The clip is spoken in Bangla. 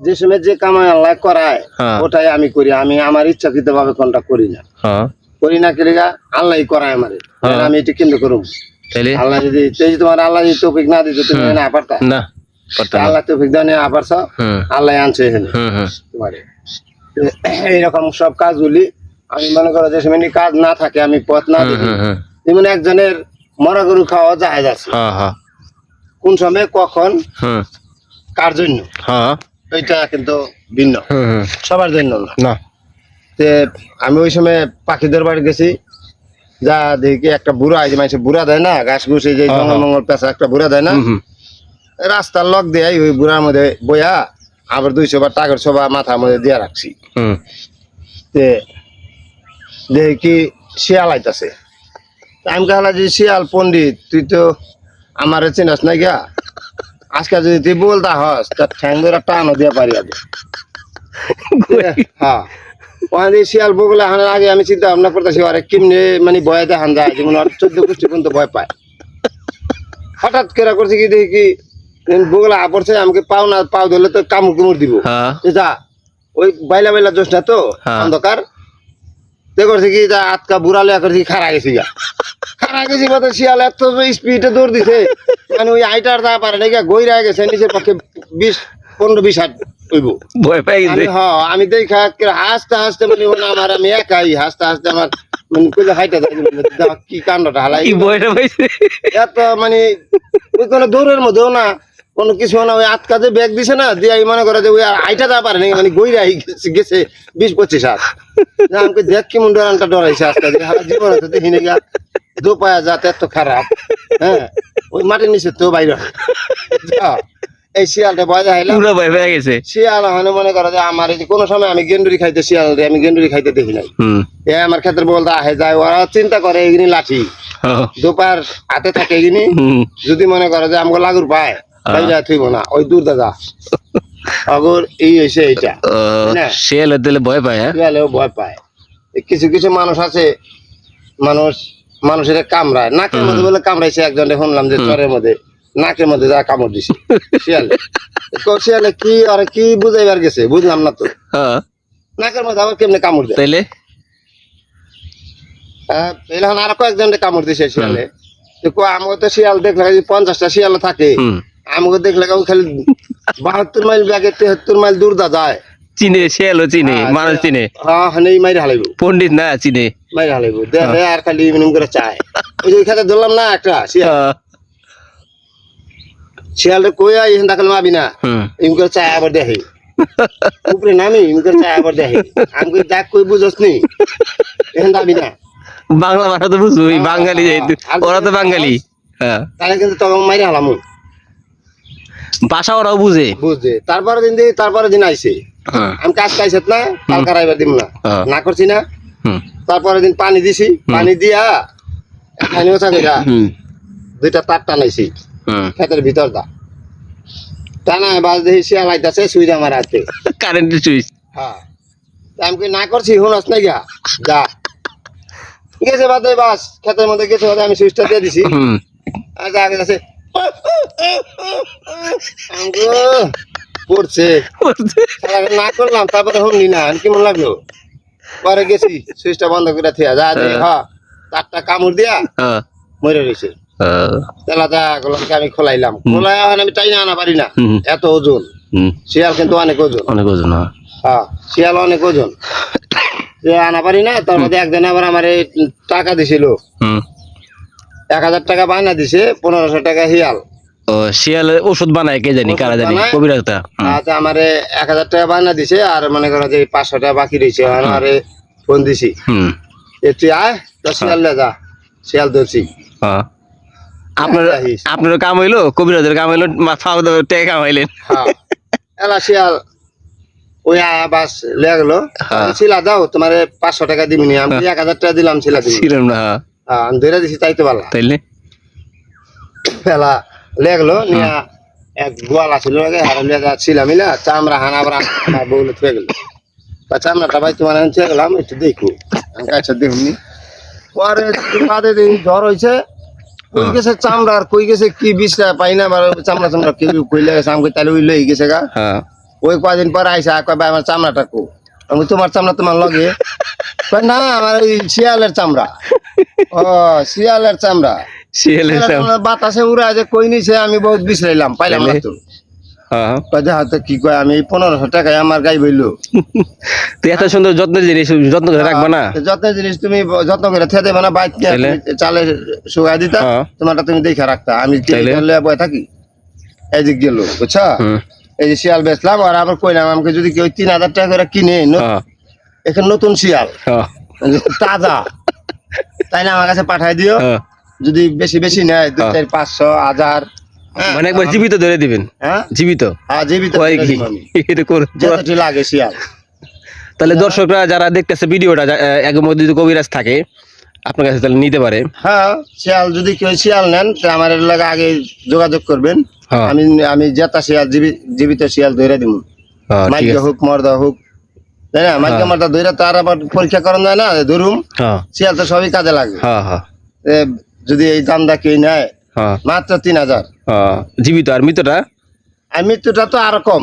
যে সময় যে কামাই আল্লাহ করায় ওটাই আমি করি, আমি আমার ইচ্ছাকৃত ভাবে কোনটা করি না, করি না কেলেগা আল্লাহই করায় আমারে, আমি এটা কেন্দ্র করব। আল্লাহ যদি তোমার আল্লাহ যদি তৌফিক না দিত তুমি না পারতা না, আল্লাহ তৌফিক দাও না পারছ, আল্লাহ আনছে এখানে তোমারে। এইরকম সব কাজগুলি আমি মনে করো যে সময় কাজ না থাকে আমি পথ না দেখি, যেমন একজনের মরা গরু খাওয়া জায়েজ আছে, কোন সময় কখন কার জন্য এটা কিন্তু ভিন্ন, সবার জন্য না। আমি ওই সময় পাখিদের বাড়ি গেছি, যা দেখি একটা বুড়া এই যে মানুষ বুড়া দেয় না, ঘাস ঘুষ এই যে জঙ্গল মঙ্গল পেঁচা একটা বুড়া দেয় না, রাস্তার লক দিয়ে ওই বুড়ার মধ্যে বইয়া আবার 200 বার টাকার সবা মাথার মধ্যে দিয়ে রাখছি। দেখি শিয়াল আইতাছে, আমি কালা যে শিয়াল পন্ডিত তুই তো আমার চিনাস না গিয়া, আজকে যদি তুই বলতা হস তার ঠ্যাং ধরে টানো দিয়ে পারি আগে। হ্যাঁ শিয়াল বগলে হানার আগে আমি চিন্তা ভাবনা করতেছি আরে কেমনে মানে ভয়তে হান যায়, যেমন 14 গোষ্ঠী পর্যন্ত ভয় পায়। হঠাৎ করে করছে কি দেখি কি বগলা পড়ছে, আমাকে পাও না পাও ধরলে তো কামড় কুমড় দিব, যা ওই বাইলা বাইলা জোস না তো অন্ধকার করছে কি যা আটকা বুড়ালে করছে খারা গেছি গা, খারা গেছি বলতে শিয়াল এত স্পিডে দৌড় দিছে, মানে ওই আইটার যা পারে না গইরা গেছে নিচের পক্ষে 15-20 হাত হইব, ভয় পাই গেছে। হ্যাঁ আমি দেখা হাসতে হাসতে মানে আমার আমি একাই হাসতে হাসতে আমার মানে কইলে হাইটা যায় কি কাণ্ডটা হালাই এত মানে ওই কোনো দৌড়ের মধ্যেও না কোনো কিছু না, ওই আটকা যে ব্যাগ দিছে না দিয়ে মনে করে যে ওই আইটা যা পারে না মানে গইরা গেছে 20-25 হাত। আমাকে দেখ কি মুন্ডার আনটা ডরাইছে আজকে জীবন আছে দেখি না গা দো পায়া যাতে এত খারাপ। হ্যাঁ ওই মাটির নিচে তো বাইরে এই শিয়ালটা ভয় দেখাইলাম গেছে, শিয়াল মানে মনে করো যে আমার এই কোনো সময় আমি গেন্ডুরি খাইতে শিয়াল আমি গেন্ডুরি খাইতে দেখি নাই, এ আমার ক্ষেত্রে বলতে আহে যায় ওরা চিন্তা করে এগিনি লাঠি দোপার হাতে থাকে এগিনি, যদি মনে করো যে আমাকে লাগুর পায় বাইরে থইব না ওই দূর দাদা অগর এই হয়েছে এইটা শিয়াল দিলে ভয় পায়, শিয়ালেও ভয় পায়। কিছু কিছু মানুষ আছে মানুষের কামড়ায় নাকের মধ্যে বলে কামড়াইছে, একজনে শুনলাম যে চরের মধ্যে নাকের মধ্যে যা কামড় দিছে শিয়ালে, শিয়ালে কি আর কি বুঝাইবার গেছে বুঝলাম না তো, নাকের মধ্যে আবার কেমনে কামড় দেয় তাইলে এখন আরো কয়েকজনে কামড় দিছে শিয়ালে। আমাকে তো শিয়াল দেখলে 50টা শিয়াল থাকে, আমাকে দেখলে খালি 72 মাইল ব্যাগে 73 মাইল দূর দা যায়, চিনে শিয়ালও চিনে মানুষ চিনে, হ্যাঁ হানেই মাইরে হালাইব পন্ডিত না চিনে মাইরে হালাইব দেখে আর খালি মিনিম করে চায়। ওই যে ওইখানে ধরলাম না একটা শিয়াল, শিয়ালটা কই এখান দেখাল মাবি না এমনি করে চায় আবার দেখে উপরে নামি এমনি করে চায় আবার দেখে, আমি কই দেখ কই বুঝস নি এখান দাবি না, বাংলা ভাষা তো বুঝবি বাঙালি যেহেতু ওরা তো বাঙালি, হ্যাঁ তাহলে কিন্তু তখন মাইরে হালাম ভাষা ওরাও বুঝে বুঝে। তারপরে দিন আইছে আমি কাজ খাইছে না কালকা রাইবার দিব না না করছি না, তারপরে দিন পানি দিছি, পানি দিয়া খানিও থাকে গা 2টা তার টানাইছি ক্ষেতের ভিতর দা টানা বাজ দেখি শিয়াল আইতাছে সুইচ আমার হাতে কারেন্টের সুইচ, হ্যাঁ আমি কি না করছি শুনস না গা যা গেছে বাদে বাস ক্ষেতের মধ্যে গেছে বাদে আমি সুইচটা দিয়ে দিছি, আগে আগে গেছে পড়ছে না করলাম তারপরে শুনলি না কেমন লাগলো, পরে গেছি সুইচটা বন্ধ করে থিয়া যা হ্যাঁ তারটা কামড় দিয়া মরে রয়েছে, আমি খোলাইলাম খোলাই আমি টাই না আনা পারি না এত ওজন, শিয়াল কিন্তু অনেক ওজন অনেক ওজন, হ্যাঁ শিয়াল অনেক ওজন আনা পারি না। তার মধ্যে একদিন আবার আমার টাকা দিছিল 1000 টাকা বায়না দিছে, 1500 টাকা শিয়াল শিয়ালের ওষুধ বানায় কে জানি কারা জানি কবির একটা, আচ্ছা আমারে 1000 টাকা বায়না দিছে আর মনে করো যে 500 টাকা বাকি রয়েছে, আমারে ফোন দিছি তুই আয় তো শিয়াল লে যা, শিয়াল ধরছি। আপনার কাম হইলো কবিরাজের কাম হইলো টাকা কামাইলেন, এলা শিয়াল ওই বাস লেগে গেলো ছিলা দাও তোমার 500 টাকা দিবনি, আমি 1000 টাকা দিলাম ছিলা ছিলাম না, আমি ধরে দিছি তাইতে পারলাম তাইলে এলা লেগলো নিয়া এক গোয়ালা ছিল ছিলাম মিলা চামড়া হানা আমার বউলে থুয়ে গেল, চামড়াটা ভাই তোমার থুয়ে গেলাম একটু দেখো, আচ্ছা দেখুন পরে জ্বর হয়েছে কই গেছে চামড়ার কই গেছে কি বিষটা পাই না, চামড়া চামড়া কেউ কইলে গেছে আমাকে তাহলে ওই লই গেছে গা ওই কদিন পর আইসা কয় ভাই আমার চামড়াটা কো, আমি তোমার চামড়া তোমার লগে, কয় না আমার ওই শিয়ালের চামড়া। ও শিয়ালের চামড়া, শিয়ালের চামড়া। বাতাসে উড়া যে কই নিছে, আমি বহুত বিশ্রাইলাম পাইলাম না তো। হ্যাঁ কয় দেখা তো কি কয়, আমি 1500 টাকায় আমার গাই বইলো। তুই এত সুন্দর যত্নের জিনিস যত্ন করে রাখবা না? যত্নের জিনিস তুমি যত্ন করে থে দেবে না, বাইক তাইলে? চালে শুকাই দিতা, হ্যাঁ। তোমারটা তুমি দেখে রাখতা, আমি তাইলে? বয়ে থাকি। এই যে গেল বুঝছা, হুম। এই যে শিয়াল বেচলাম, আর আমার কইলাম আমাকে যদি কেউ 3000 টাকা করে কিনে হ্যাঁ এখানে নতুন শিয়াল হ্যাঁ তাজা, তাই না আমার কাছে পাঠাই দিও। হ্যাঁ। যদি বেশি বেশি নেয় 2, 4, 500, 1000, মানে একবার জীবিত ধরে দিবেন? হ্যাঁ জীবিত? জীবিত কয় করে কি দিব আমি। এটা করে? যতটি লাগে শিয়াল। তাহলে দর্শকরা যারা দেখতেছে ভিডিওটা, এর মধ্যে যদি কবিরাজ থাকে আপনার কাছে তাহলে নিতে পারে। হ্যাঁ শিয়াল যদি কেউ শিয়াল নেন তো আমার এর লাগে আগে যোগাযোগ করবেন। হ্যাঁ। আমি জেতা শিয়াল জীবিত শিয়াল ধরে দিব, হ্যাঁ, ঠিক মাইকা আছে। হোক মর্দা হোক, তাই না? মাইকা মর্দা ধরে তো আর আবার পরীক্ষা করানো যায় না, ধরুম হ্যাঁ শিয়াল তো সবই কাজে লাগে। হ্যাঁ হ্যাঁ যদি এই দামটা কেউ নেয় হ্যাঁ মাত্র 3000, হ্যাঁ। জীবিত আর মৃতটা? আর মৃত্যুটা তো আরো কম।